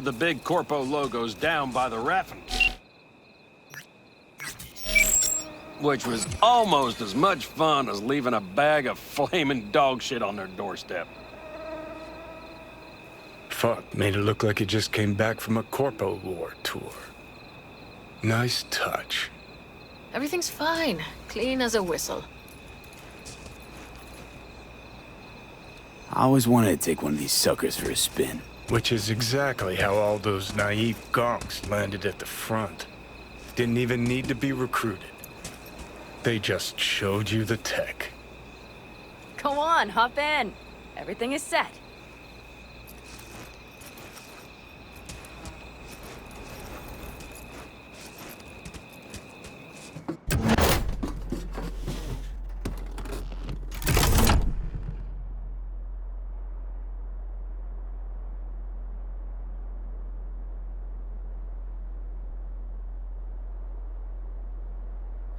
the big Corpo logos down by the raffin. Which was almost as much fun as leaving a bag of flaming dog shit on their doorstep. Fuck, made it look like it just came back from a Corpo War tour. Nice touch. Everything's fine. Clean as a whistle. I always wanted to take one of these suckers for a spin. Which is exactly how all those naive gonks landed at the front. Didn't even need to be recruited. They just showed you the tech. Go on, hop in. Everything is set.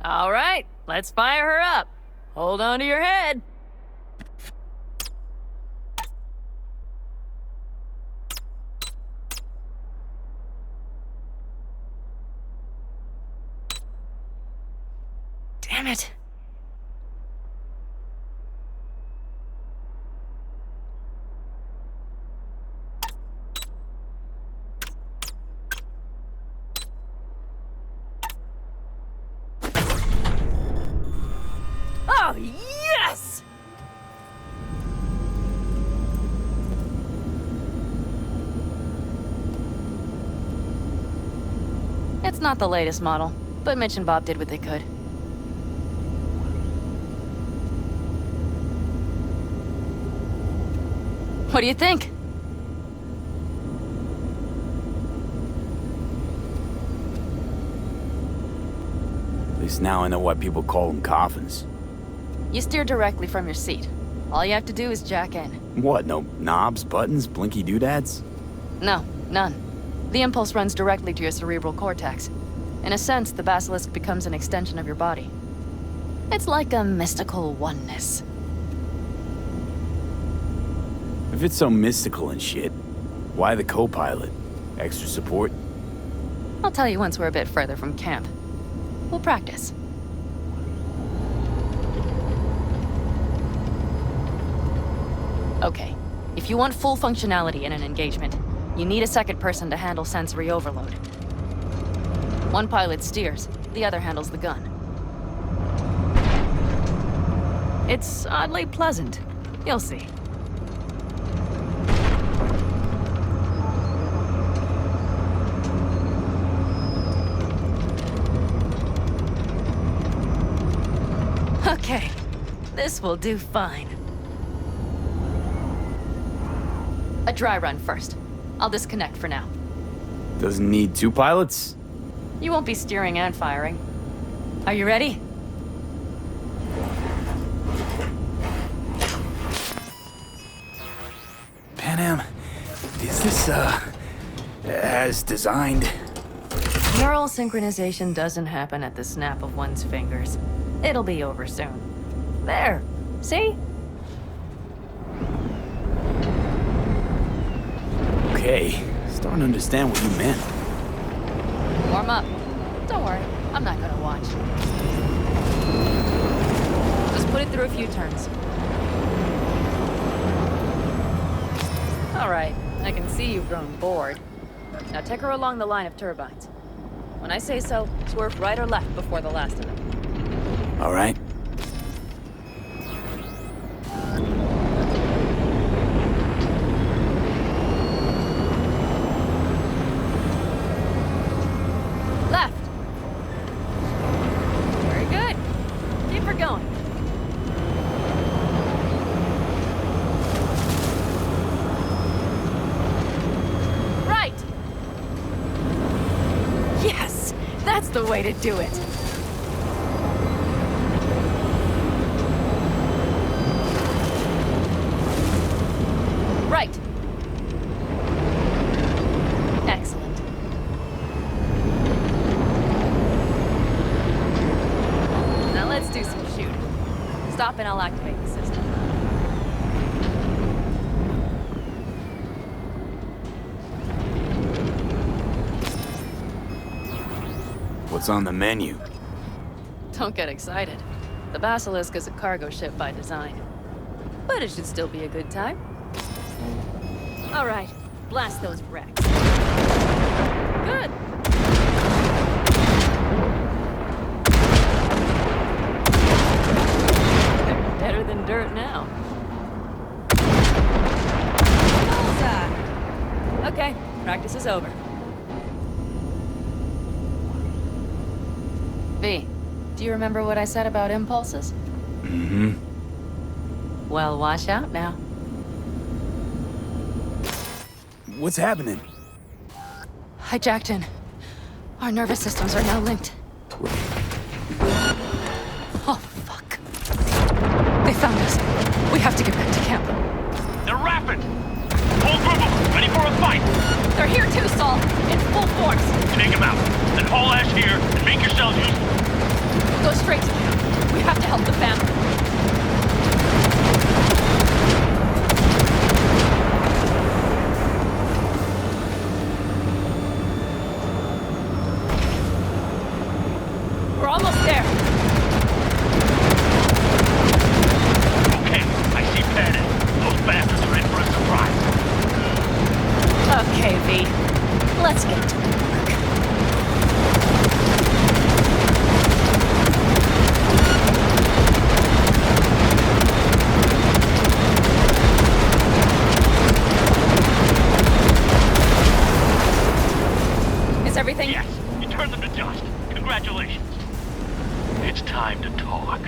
All right, let's fire her up. Hold on to your head. Damn it. Oh, yes! It's not the latest model, but Mitch and Bob did what they could. What do you think? At least now I know why people call them coffins. You steer directly from your seat. All you have to do is jack in. What, no knobs, buttons, blinky doodads? No, none. The impulse runs directly to your cerebral cortex. In a sense, the basilisk becomes an extension of your body. It's like a mystical oneness. If it's so mystical and shit, why the co-pilot? Extra support? I'll tell you once we're a bit further from camp. We'll practice. Okay, if you want full functionality in an engagement, you need a second person to handle sensory overload. One pilot steers, the other handles the gun. It's oddly pleasant. You'll see. Okay, this will do fine. A dry run first. I'll disconnect for now. Doesn't need two pilots? You won't be steering and firing. Are you ready? Panam, is this, as designed? Neural synchronization doesn't happen at the snap of one's fingers. It'll be over soon. There. See? Okay, starting to understand what you meant. Warm up. Don't worry, I'm not gonna watch. Just put it through a few turns. All right, I can see you've grown bored. Now take her along the line of turbines. When I say so, swerve right or left before the last of them. All right. Left. Very good. Keep her going. Right. Yes, that's the way to do it. Right. Excellent. Now let's do some shooting. Stop and I'll activate the system. What's on the menu? Don't get excited. The Basilisk is a cargo ship by design. But it should still be a good time. All right, blast those wrecks. Good. They're better than dirt now. Bullseye. Okay, practice is over. V, do you remember what I said about impulses? Mm-hmm. Well, watch out now. What's happening? Hijacked in. Our nervous systems are now linked. Oh, fuck. They found us. We have to get back to camp. They're rapid! Whole group of them, ready for a fight! They're here too, Saul. In full force. Take them out, then haul ass here and make yourselves useful. Go straight to camp. We have to help the family. We're almost there. Okay, I see Patton. Those bastards are in for a surprise. Okay, V. Let's get to work. Is everything? Yes, you turned them to dust. Congratulations. It's time to talk.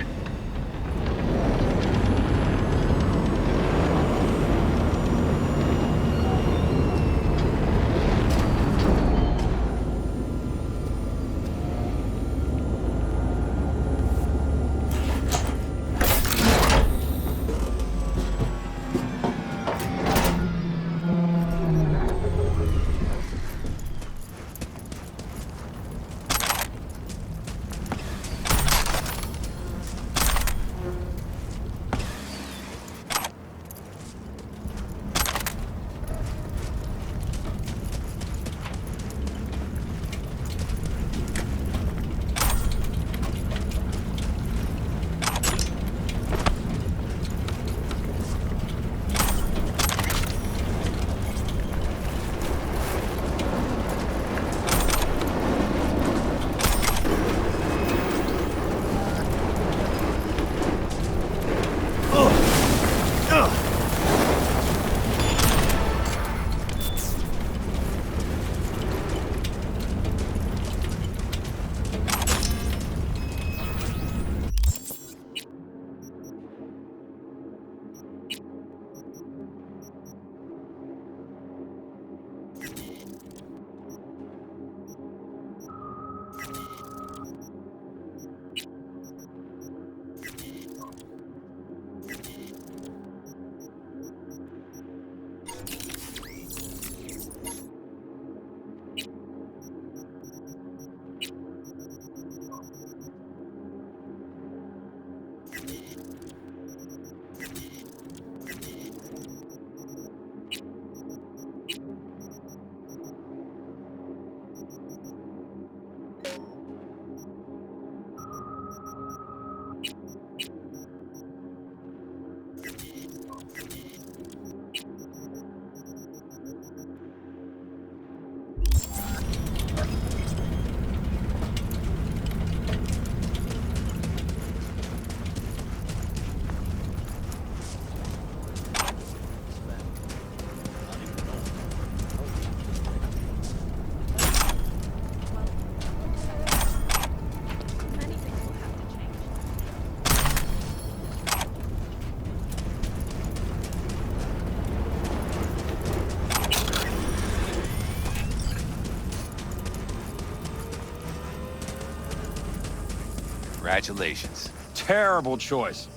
Congratulations. Terrible choice.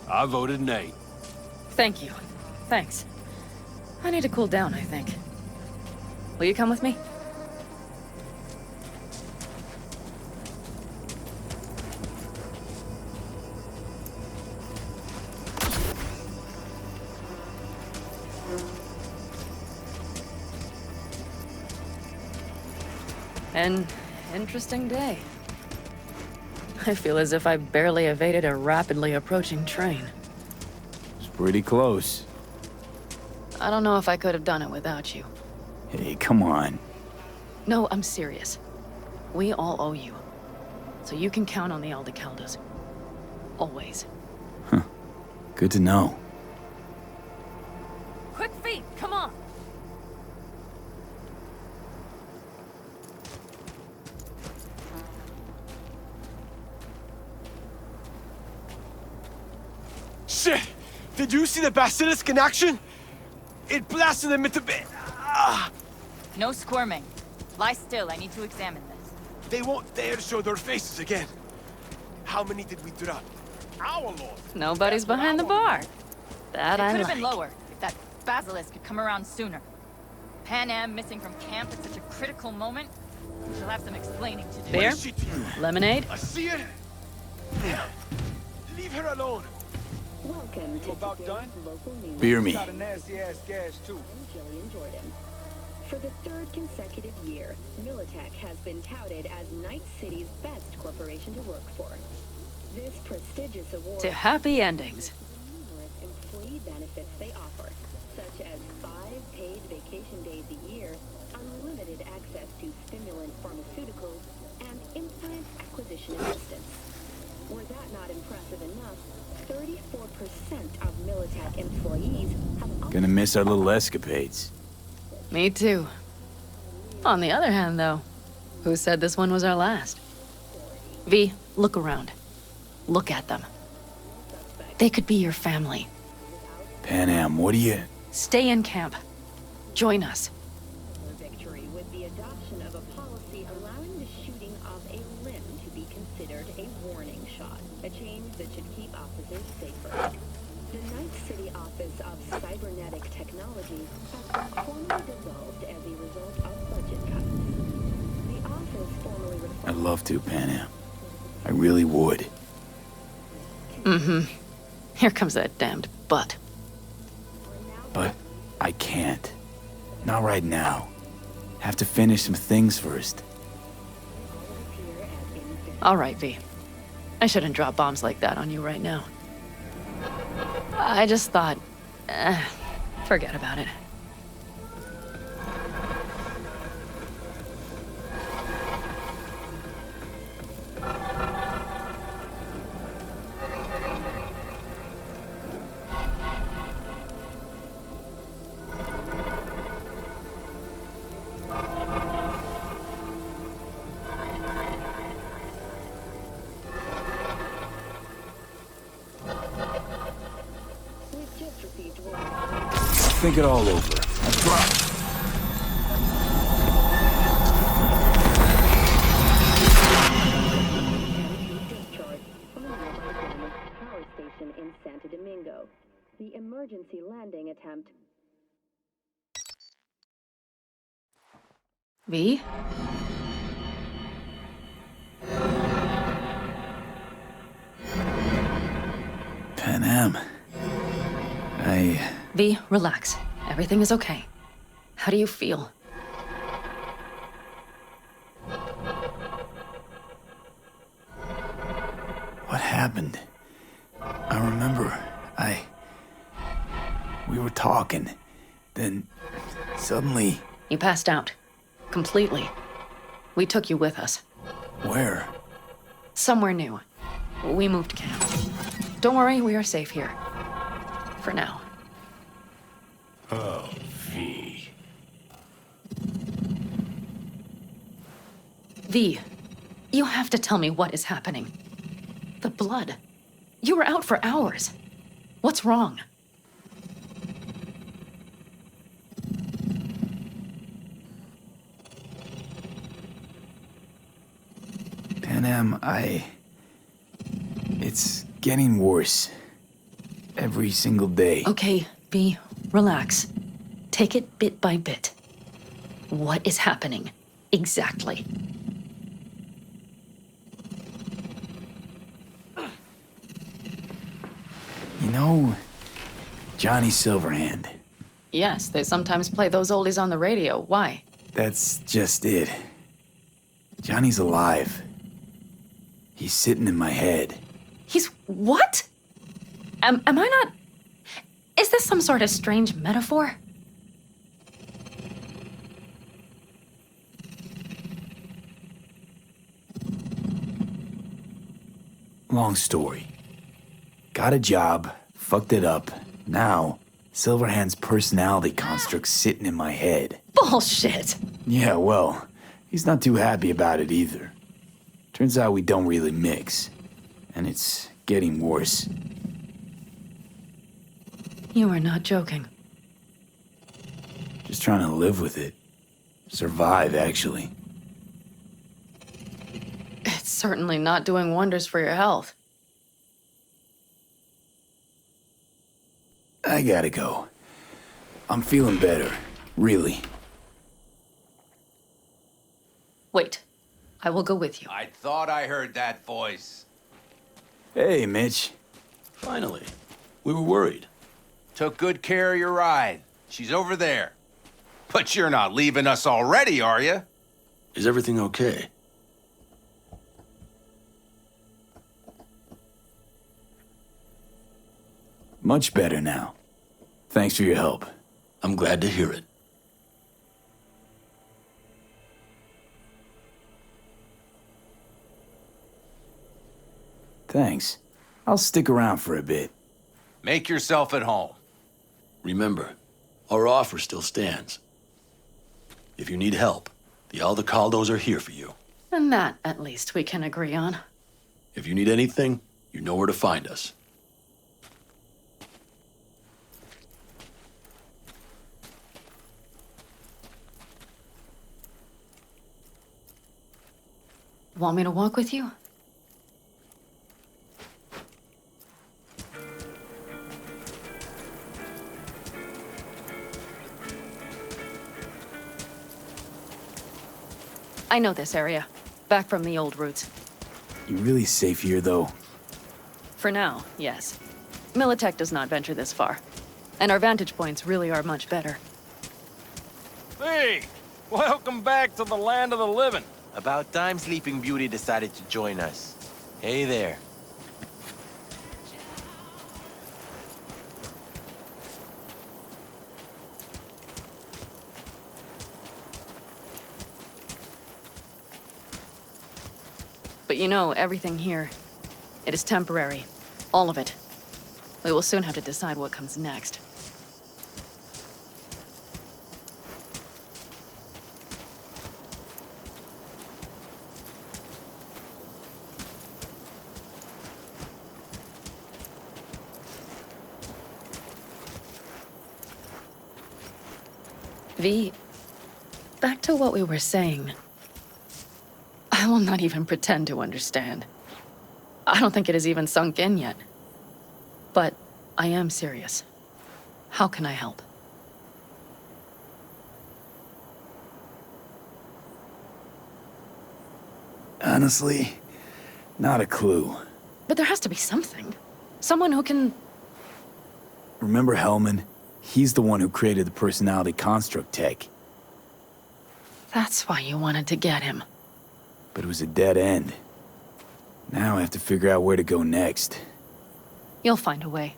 I voted nay. Thank you. Thanks. I need to cool down, I think. Will you come with me? An interesting day. I feel as if I barely evaded a rapidly approaching train. It's pretty close. I don't know if I could have done it without you. Hey, come on. No, I'm serious. We all owe you. So you can count on the Aldecaldos. Always. Good to know. Quick feet, come on! Shit! Did you see the basilisk in action? It blasted them into bit. No squirming. Lie still, I need to examine this. They won't dare show their faces again. How many did we drop? Our lord. Nobody's behind the bar. That It I could have like. been lower, if that basilisk had come around sooner. Pan Am missing from camp at such a critical moment. She'll have some explaining to do. Beer? What is she to you? Lemonade? I see her. Leave her alone. Welcome to about today's done? local news. Beer me. Got a nasty ass gas too. I'm Jillian Jordan. For the third consecutive year, Militech has been touted as Night City's best corporation to work for. This prestigious award To happy endings. numerous employee benefits they offer, such as 5 paid vacation days a year, unlimited access to stimulant pharmaceuticals, and implant acquisition assistance. Were that not impressive enough, 34% of Militech employees have Gonna miss our little escapades. Me too. On the other hand, though, who said this one was our last? V, look around. Look at them. They could be your family. Pan Am, what do you... Stay in camp. Join us. victory with the adoption of a policy allowing the shooting of a limb to be considered a warning shot, a change that should keep officers safer. The Night City Office of Cybernetic Technology has been formally dissolved as a result of budget cuts. The office formerly I'd love to, Pan Am. I really would. Here comes that damned butt. But I can't. Not right now. Have to finish some things first. All right, V. I shouldn't drop bombs like that on you right now. I just thought... forget about it. We've just received word. Think it all over. I promise. Discharge from a nearby damaged power station in Santo Domingo. The emergency landing attempt V? Pan Am. V, relax. Everything is okay. How do you feel? What happened? I remember, we were talking. Then, suddenly... You passed out. Completely. We took you with us. Where? Somewhere new. We moved camp. Don't worry, we are safe here. For now. Oh, V. V, you have to tell me what is happening. The blood. You were out for hours. What's wrong? Pan Am, it's getting worse. Every single day. Okay, V, relax. Take it bit by bit. What is happening? Exactly. You know, Johnny Silverhand. Yes, they sometimes play those oldies on the radio. Why? That's just it. Johnny's alive. He's sitting in my head. He's what? Am I not... Is this some sort of strange metaphor? Long story. Got a job, fucked it up. Now, Silverhand's personality construct's sitting in my head. Bullshit! Yeah, well, he's not too happy about it either. Turns out we don't really mix. And it's getting worse. You are not joking. Just trying to live with it. Survive, actually. It's certainly not doing wonders for your health. I gotta go. I'm feeling better. Really. Wait. I will go with you. I thought I heard that voice. Hey, Mitch. Finally. We were worried. Took good care of your ride. She's over there. But you're not leaving us already, are you? Is everything okay? Much better now. Thanks for your help. I'm glad to hear it. Thanks. I'll stick around for a bit. Make yourself at home. Remember, our offer still stands. If you need help, the Aldecaldos are here for you. And that, at least, we can agree on. If you need anything, you know where to find us. Want me to walk with you? I know this area. Back from the old routes. You really safe here, though? For now, yes. Militech does not venture this far. And our vantage points really are much better. Hey! Welcome back to the land of the living. About time Sleeping Beauty decided to join us. Hey there. But you know, everything here, it is temporary. All of it. We will soon have to decide what comes next. V, back to what we were saying. I will not even pretend to understand. I don't think it has even sunk in yet. But I am serious. How can I help? Honestly, not a clue. But there has to be something. Someone who can... Remember Hellman? He's the one who created the personality construct tech. That's why you wanted to get him. But it was a dead end. Now I have to figure out where to go next. You'll find a way.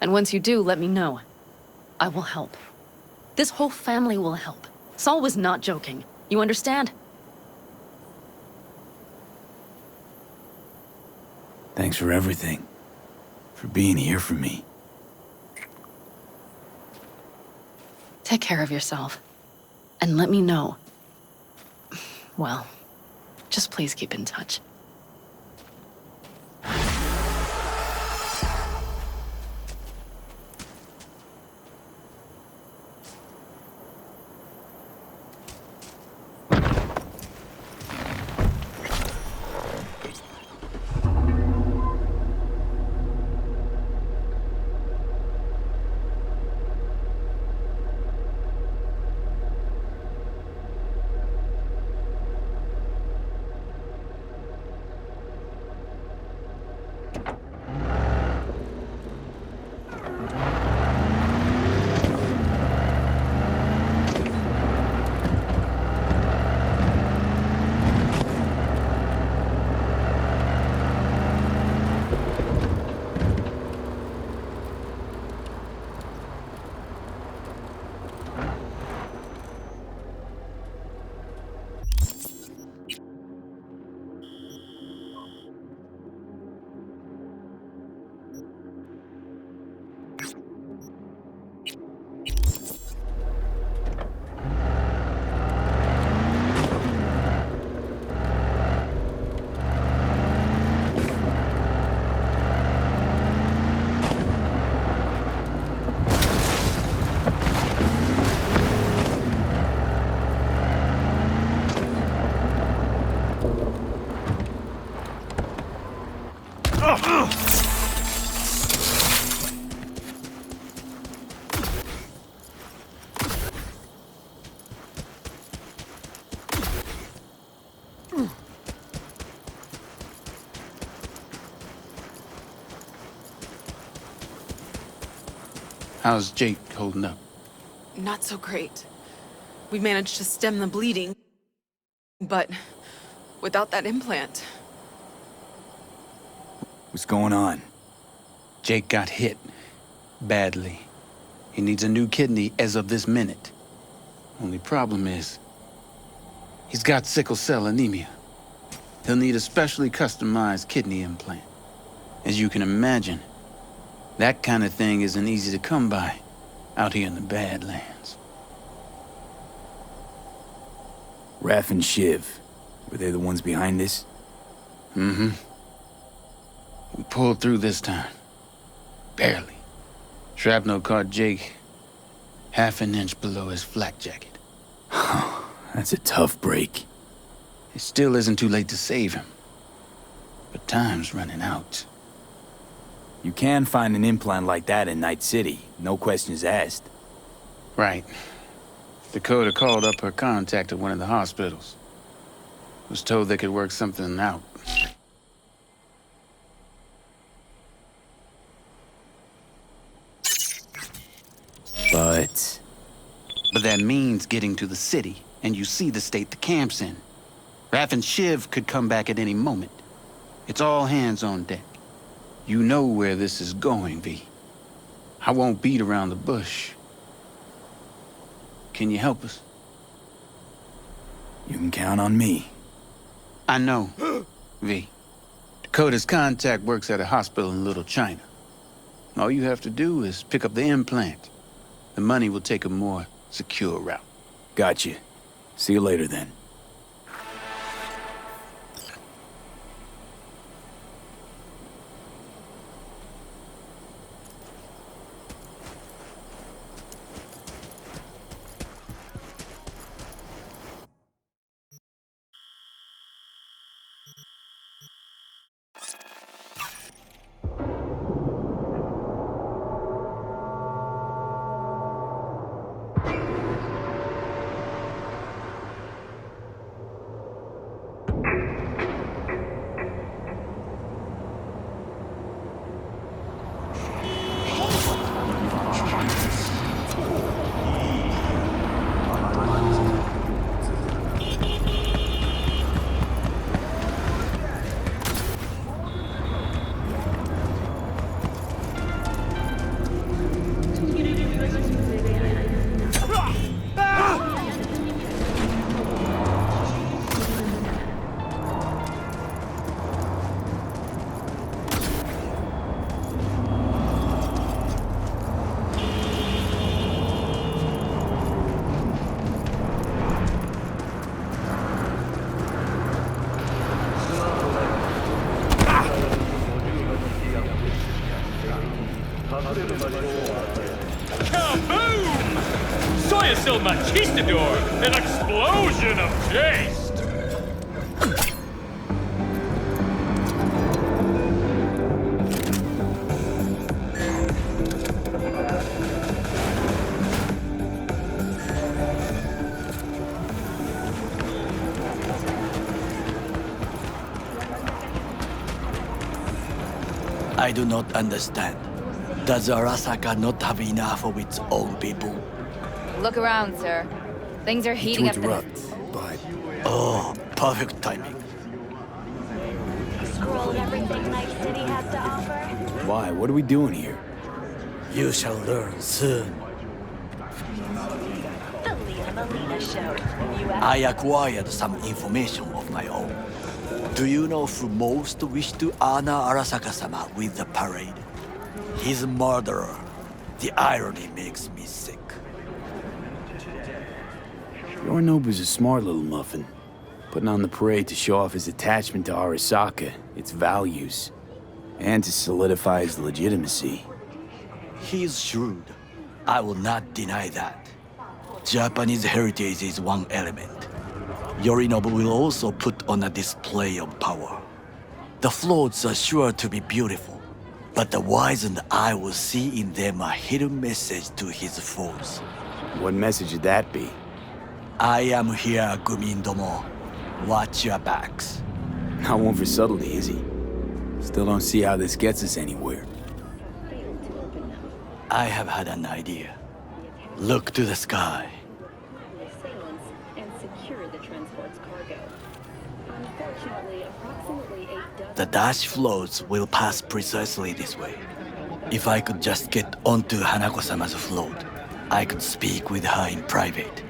And once you do, let me know. I will help. This whole family will help. Saul was not joking. You understand? Thanks for everything. For being here for me. Take care of yourself. And let me know. Well, just please keep in touch. How's Jake holding up? Not so great. We managed to stem the bleeding, but without that implant. What's going on? Jake got hit. Badly. He needs a new kidney as of this minute. Only problem is, he's got sickle cell anemia. He'll need a specially customized kidney implant. As you can imagine, that kind of thing isn't easy to come by out here in the Badlands. Raph and Shiv, were they the ones behind this? Mm-hmm. We pulled through this time. Barely. Shrapnel caught Jake half an inch below his flak jacket. That's a tough break. It still isn't too late to save him. But time's running out. You can find an implant like that in Night City, no questions asked. Right. Dakota called up her contact at one of the hospitals. Was told they could work something out. But that means getting to the city, and you see the state the camp's in. Raph and Shiv could come back at any moment. It's all hands on deck. You know where this is going, V. I won't beat around the bush. Can you help us? You can count on me. I know, V. Dakota's contact works at a hospital in Little China. All you have to do is pick up the implant. The money will take a more secure route. Gotcha. See you later then. Kaboom! Soy still machistador! An explosion of taste! I do not understand. Does Arasaka not have enough of its own people? Look around, sir. Things are heating up. But... Oh, perfect timing. Scroll everything Night City has to offer. Why? What are we doing here? You shall learn soon. The Leah Melina Show. I acquired some information of my own. Do you know who most wished to honor Arasaka-sama with the parade? His murderer. The irony makes me sick. Yorinobu's a smart little muffin. Putting on the parade to show off his attachment to Arasaka, its values, and to solidify his legitimacy. He's shrewd. I will not deny that. Japanese heritage is one element. Yorinobu will also put on a display of power. The floats are sure to be beautiful, but the wizened eye will see in them a hidden message to his foes. What message would that be? I am here, Gumindomo. Watch your backs. Not one for subtlety, is he? Still don't see how this gets us anywhere. I have had an idea. Look to the sky. And secure the transport's cargo. Unfortunately, approximately 8 dozen... The dash floats will pass precisely this way. If I could just get onto Hanako-sama's float, I could speak with her in private.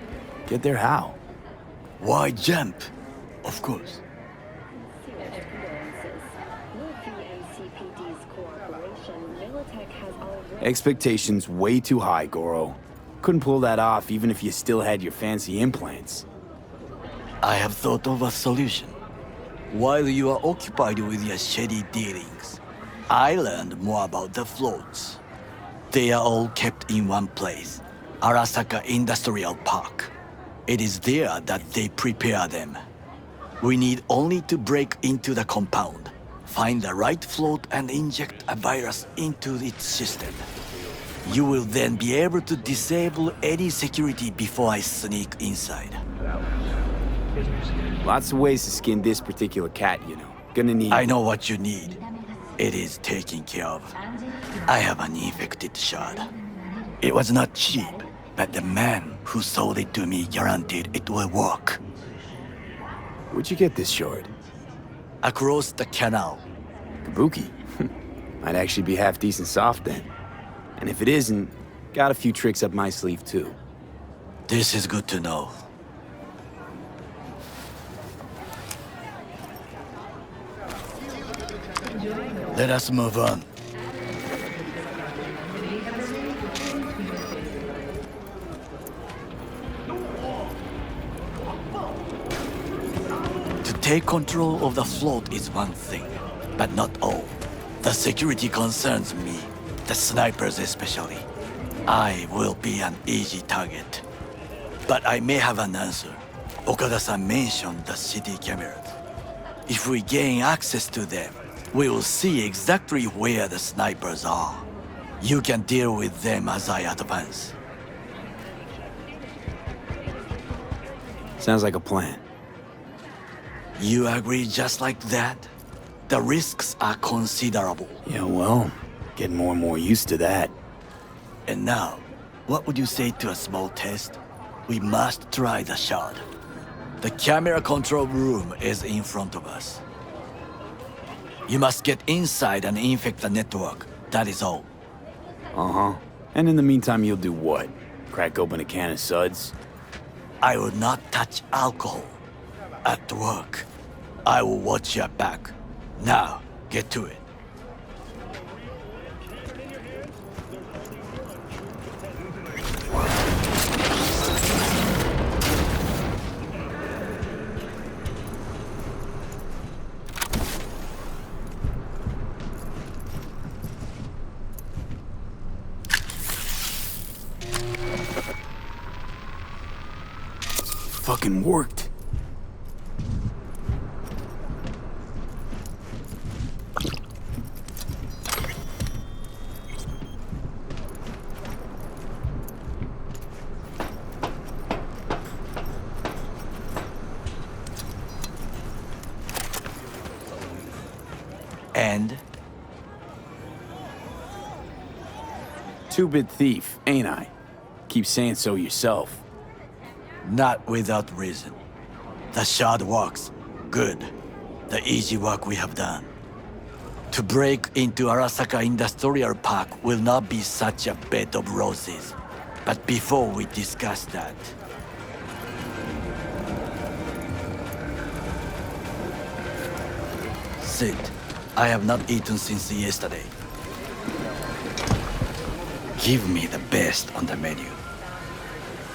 Get there how? Why jump? Of course. Expectations way too high, Goro. Couldn't pull that off even if you still had your fancy implants. I have thought of a solution. While you are occupied with your shady dealings, I learned more about the floats. They are all kept in one place, Arasaka Industrial Park. It is there that they prepare them. We need only to break into the compound, find the right float and inject a virus into its system. You will then be able to disable any security before I sneak inside. Lots of ways to skin this particular cat, you know. Gonna need... I know what you need. It is taken care of. I have an infected shard. It was not cheap, but the man who sold it to me guaranteed it will work. Where'd you get this shard? Across the canal. Kabuki? Might actually be half decent soft then. And if it isn't, got a few tricks up my sleeve too. This is good to know. Let us move on. To take control of the float is one thing, but not all. The security concerns me, the snipers especially. I will be an easy target. But I may have an answer. Okada-san mentioned the city cameras. If we gain access to them, we will see exactly where the snipers are. You can deal with them as I advance. Sounds like a plan. You agree just like that? The risks are considerable. Yeah, well, getting more and more used to that. And now, what would you say to a small test? We must try the shard. The camera control room is in front of us. You must get inside and infect the network. That is all. Uh-huh. And in the meantime, you'll do what? Crack open a can of suds? I will not touch alcohol. At work, I will watch your back. Now, get to it. Fucking worked. And? Two-bit thief, ain't I? Keep saying so yourself. Not without reason. The shard works. Good. The easy work we have done. To break into Arasaka Industrial Park will not be such a bed of roses. But before we discuss that... Sit. I have not eaten since yesterday. Give me the best on the menu.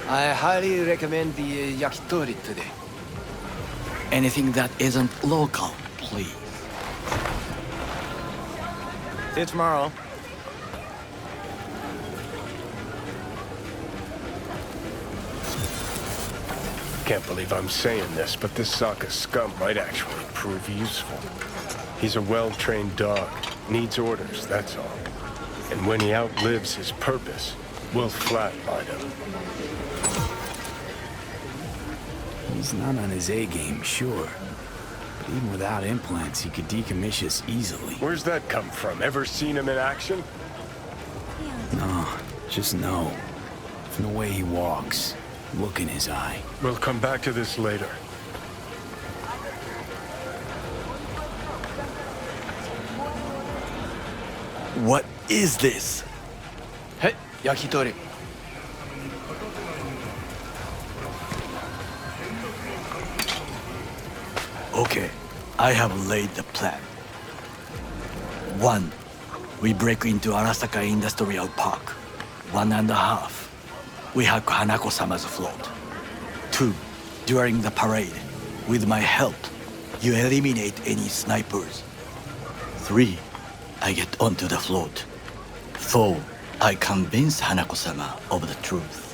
I highly recommend the yakitori today. Anything that isn't local, please. See you tomorrow. Can't believe I'm saying this, but this Sokka scum might actually prove useful. He's a well-trained dog. Needs orders, that's all. And when he outlives his purpose, we'll flatline him. He's not on his A game, sure. But even without implants, he could decommission us easily. Where's that come from? Ever seen him in action? No, just no. From the way he walks, look in his eye. We'll come back to this later. What is this? Hey, yakitori. Okay, I have laid the plan. 1. We break into Arasaka Industrial Park. 1.5. We hack Hanako-sama's float. 2. During the parade, with my help, you eliminate any snipers. 3. I get onto the float. 4. I convince Hanako-sama of the truth.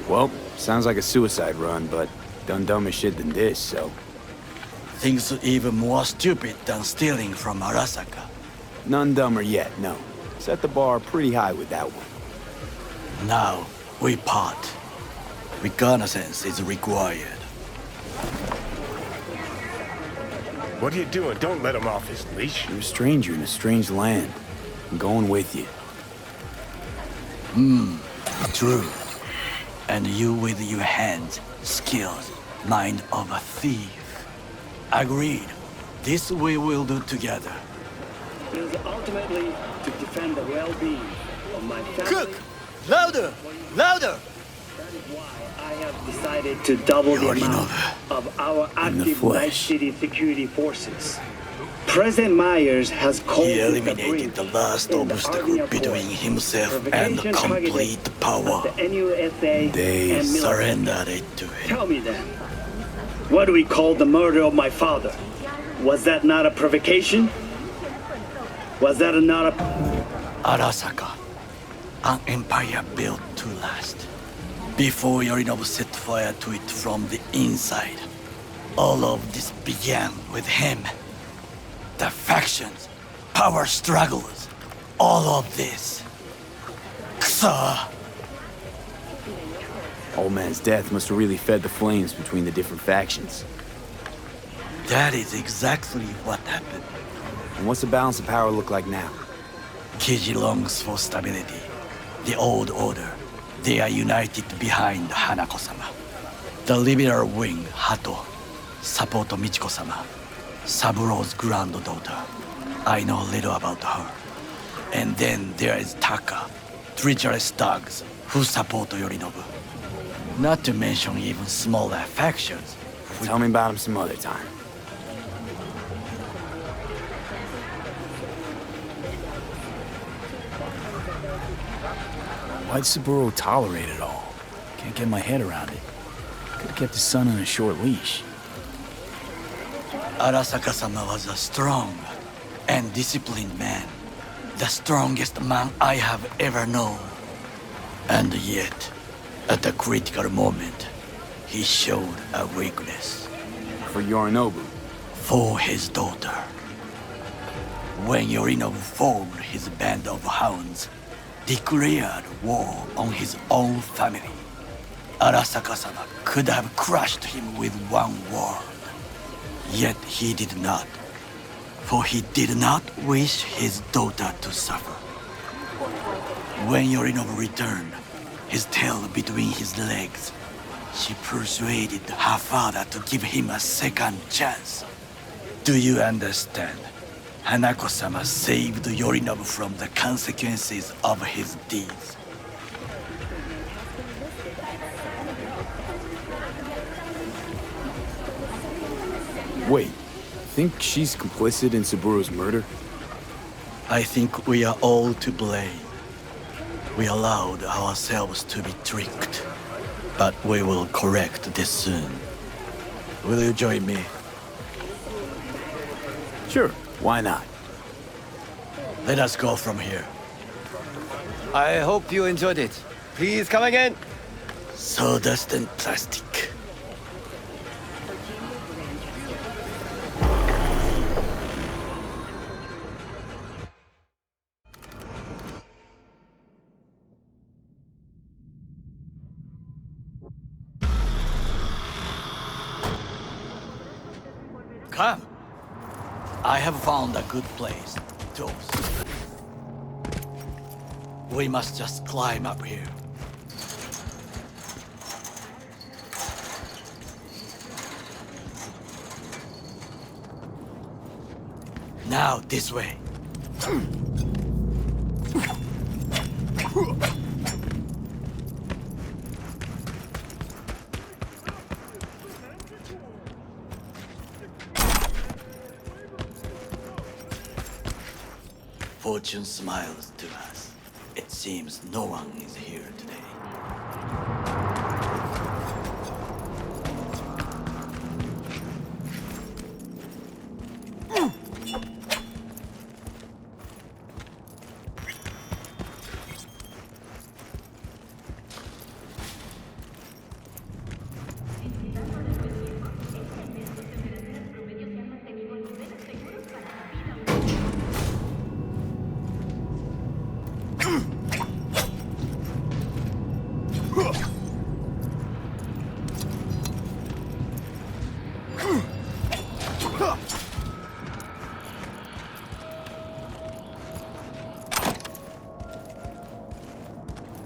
Well, sounds like a suicide run, but done dumber shit than this, so... Things even more stupid than stealing from Arasaka. None dumber yet, no. Set the bar pretty high with that one. Now, we part. Reconnaissance is required. What are you doing? Don't let him off his leash. You're a stranger in a strange land. I'm going with you. True. And you with your hands, skills, mind of a thief. Agreed. This we will do together. It is ultimately to defend the well-being of my family. Cook! Louder! Louder! That is why I have decided to double the amount of our active Night City security forces. President Myers has called He eliminated the last obstacle between himself and complete power. They surrendered it to him. Tell me then, what do we call the murder of my father? Was that not a provocation? Was that not a... Arasaka, an empire built to last. Before Yorinobu set fire to it from the inside, all of this began with him. The factions, power struggles, all of this. Ksa! Old man's death must have really fed the flames between the different factions. That is exactly what happened. And what's the balance of power look like now? Kiji longs for stability. The old order. They are united behind Hanako-sama. The liberal wing, Hato, support Michiko-sama. Saburo's granddaughter. I know little about her. And then there is Taka, treacherous thugs who support Yorinobu. Not to mention even smaller factions. Tell me about him some other time. Why'd Saburo tolerate it all? Can't get my head around it. Could've kept his son on a short leash. Arasaka-sama was a strong and disciplined man. The strongest man I have ever known. And yet, at a critical moment, he showed a weakness. For Yorinobu? For his daughter. When Yorinobu formed his band of hounds, declared war on his own family, Arasaka-sama could have crushed him with one word. Yet he did not, for he did not wish his daughter to suffer. When Yorinobu returned, his tail between his legs, she persuaded her father to give him a second chance. Do you understand? Hanako-sama saved Yorinobu from the consequences of his deeds. Wait, think she's complicit in Saburo's murder? I think we are all to blame. We allowed ourselves to be tricked. But we will correct this soon. Will you join me? Sure, why not? Let us go from here. I hope you enjoyed it. Please come again. Sawdust and plastic. Come. I have found a good place. Toast. We must just climb up here. Now, this way. Fortune smiles to us. It seems no one is here today.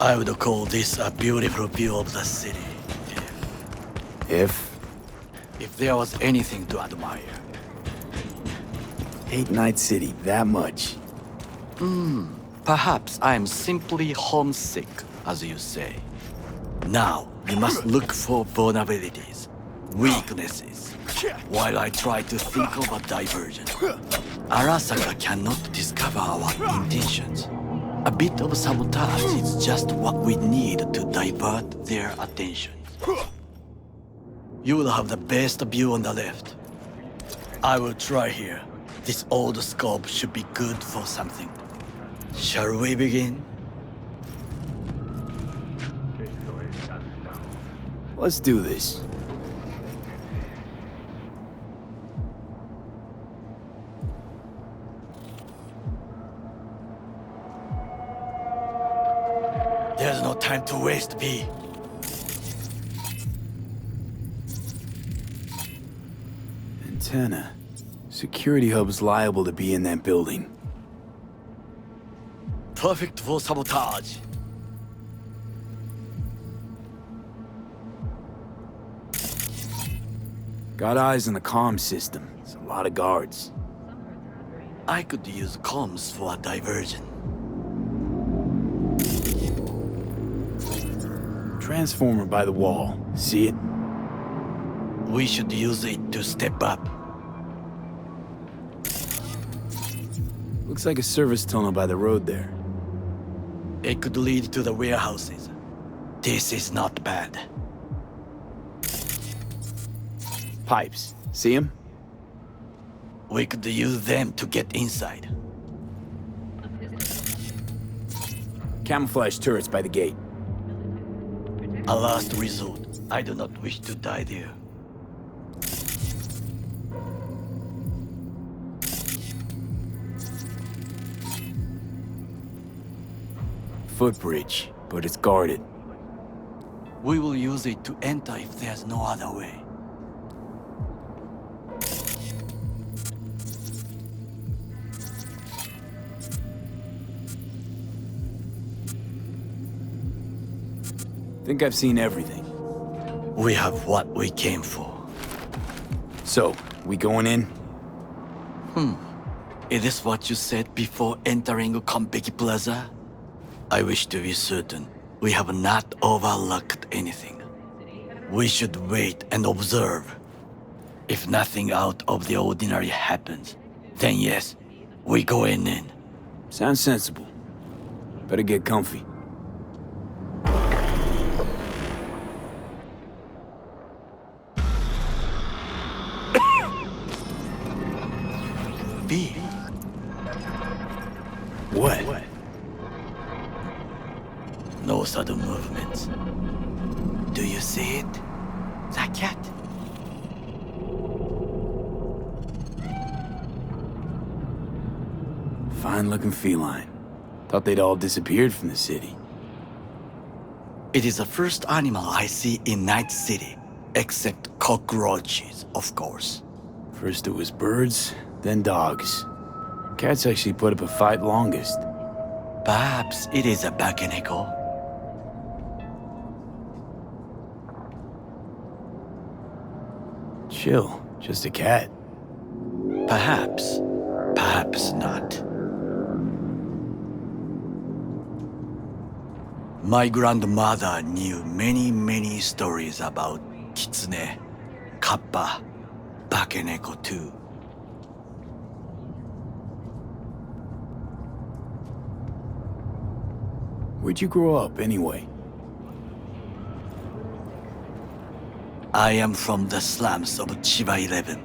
I would call this a beautiful view of the city. If there was anything to admire. hate Night City that much. Perhaps I'm simply homesick, as you say. Now, we must look for vulnerabilities, weaknesses, while I try to think of a diversion. Arasaka cannot discover our intentions. A bit of sabotage is just what we need to divert their attention. You will have the best view on the left. I will try here. This old scope should be good for something. Shall we begin? Let's do this. There's no time to waste, V. Antenna. Security hub's liable to be in that building. Perfect for sabotage. Got eyes on the comm system. It's a lot of guards. I could use comms for a diversion. Transformer by the wall. See it? We should use it to step up. Looks like a service tunnel by the road there. It could lead to the warehouses. This is not bad. Pipes. See them? We could use them to get inside. Camouflage turrets by the gate. A last resort. I do not wish to die there. Footbridge, but it's guarded. We will use it to enter if there's no other way. Think I've seen everything. We have what we came for. So, we going in? Is this what you said before entering Konpeki Plaza? I wish to be certain we have not overlooked anything. We should wait and observe. If nothing out of the ordinary happens, then yes, we go in. Sounds sensible. Better get comfy. B. What? No sudden movements. Do you see it? The cat? Fine-looking feline. Thought they'd all disappeared from the city. It is the first animal I see in Night City, except cockroaches, of course. First it was birds, then dogs. Cats actually put up a fight longest. Perhaps it is a bakeneko. Chill, just a cat. Perhaps. Perhaps not. My grandmother knew many stories about kitsune, kappa, bakeneko too. Where'd you grow up, anyway? I am from the slums of Chiba 11.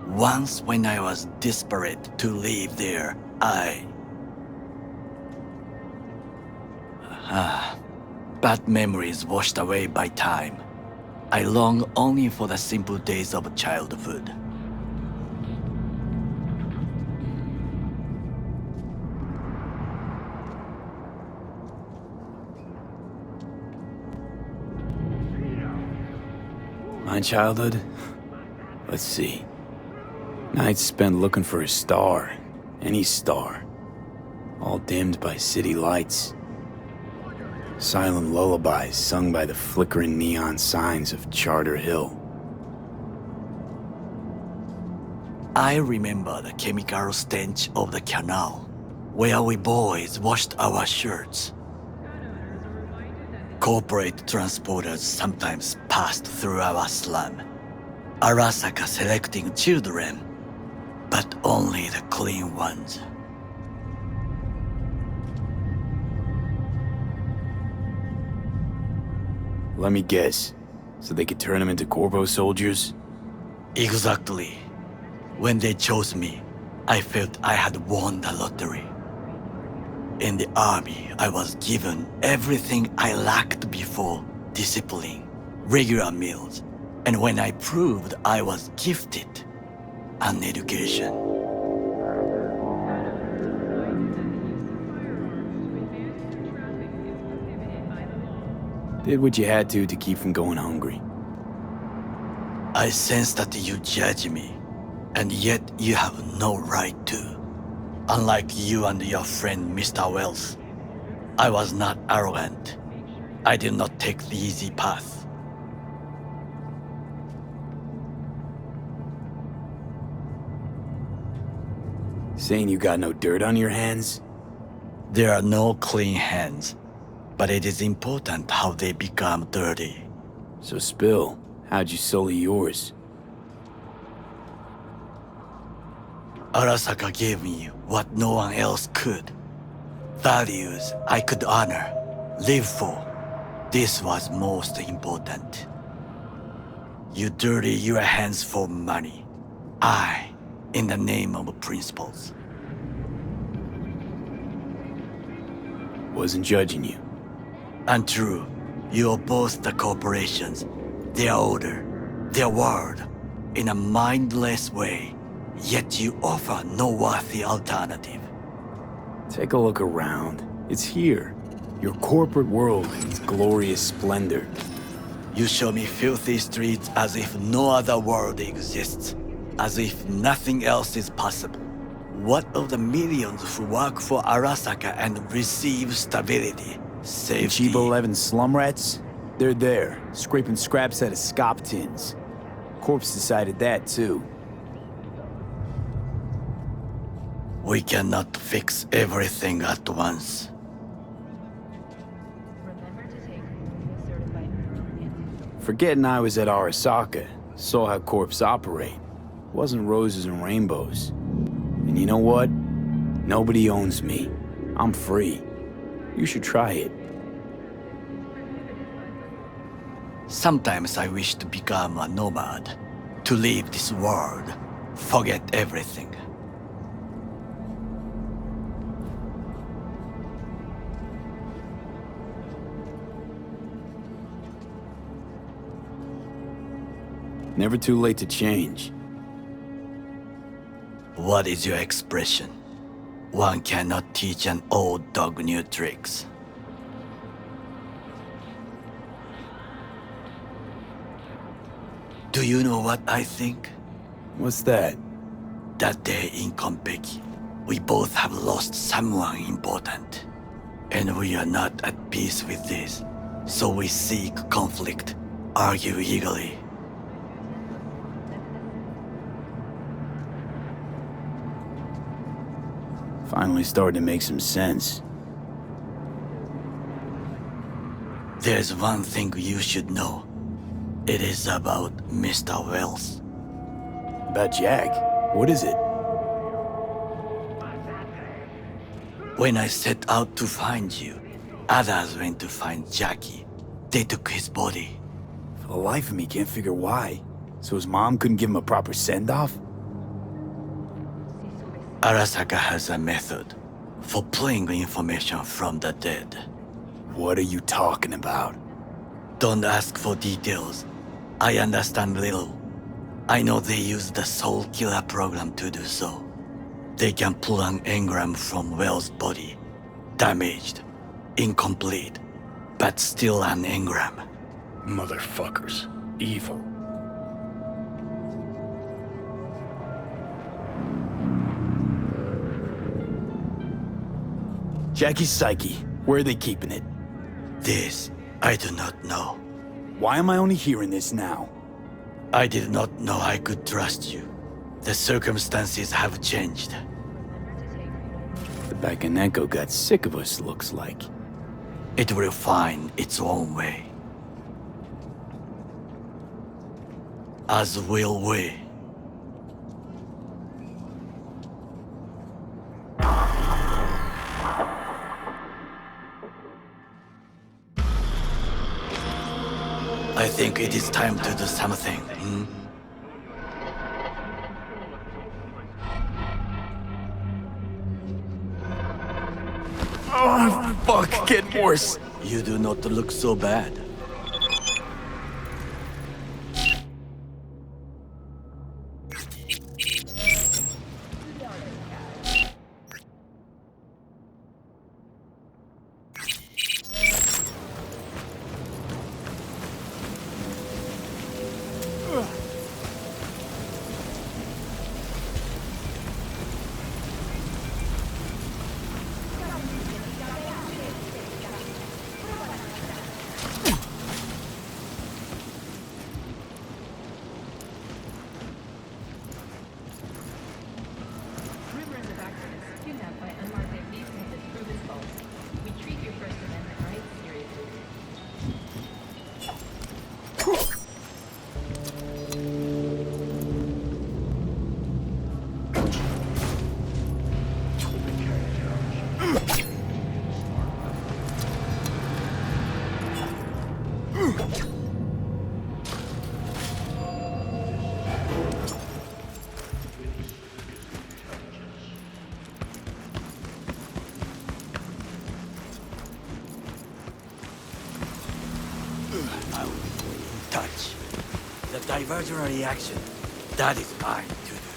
Once when I was desperate to live there, bad memories washed away by time. I long only for the simple days of childhood. My childhood? Let's see. Nights spent looking for a star. Any star. All dimmed by city lights. Silent lullabies sung by the flickering neon signs of Charter Hill. I remember the chemical stench of the canal, where we boys washed our shirts. Corporate transporters sometimes passed through our slum. Arasaka selecting children, but only the clean ones. Let me guess. So they could turn them into Corpo soldiers? Exactly. When they chose me, I felt I had won the lottery. In the army, I was given everything I lacked before: discipline, regular meals, and when I proved I was gifted, an education. Did what you had to keep from going hungry. I sense that you judge me, and yet you have no right to. Unlike you and your friend Mr. Wells, I was not arrogant. I did not take the easy path. Saying you got no dirt on your hands? There are no clean hands, but it is important how they become dirty. So spill, how'd you sully yours? Arasaka gave me what no one else could. Values I could honor, live for. This was most important. You dirty your hands for money. I, in the name of principles. Wasn't judging you. Untrue. You oppose the corporations, their order, their word, in a mindless way. Yet you offer no worthy alternative. Take a look around. It's here. Your corporate world in its glorious splendor. You show me filthy streets as if no other world exists. As if nothing else is possible. What of the millions who work for Arasaka and receive stability, safety? Chiba 11 slum rats? They're there, scraping scraps out of scop tins. Corpse decided that too. We cannot fix everything at once. Forgetting I was at Arasaka, saw how corps operate. Wasn't roses and rainbows. And you know what? Nobody owns me. I'm free. You should try it. Sometimes I wish to become a nomad, to leave this world, forget everything. Never too late to change. What is your expression? One cannot teach an old dog new tricks. Do you know what I think? What's that? That day in Konpeki, we both have lost someone important. And we are not at peace with this. So we seek conflict, argue eagerly. Finally starting to make some sense. There's one thing you should know. It is about Mr. Wells. About Jack? What is it? When I set out to find you, others went to find Jackie. They took his body. For the life of me, can't figure why. So his mom couldn't give him a proper send-off? Arasaka has a method for pulling information from the dead. What are you talking about? Don't ask for details. I understand little. I know they use the Soul Killer program to do so. They can pull an engram from Wells' body. Damaged, incomplete, but still an engram. Motherfuckers. Evil. Jackie's psyche. Where are they keeping it? This, I do not know. Why am I only hearing this now? I did not know I could trust you. The circumstances have changed. The Bakaneko got sick of us, looks like. It will find its own way. As will we. I think it is time to do something, Oh, fuck, getting worse. You do not look so bad. I will be in touch. The diversionary action, that is mine to do.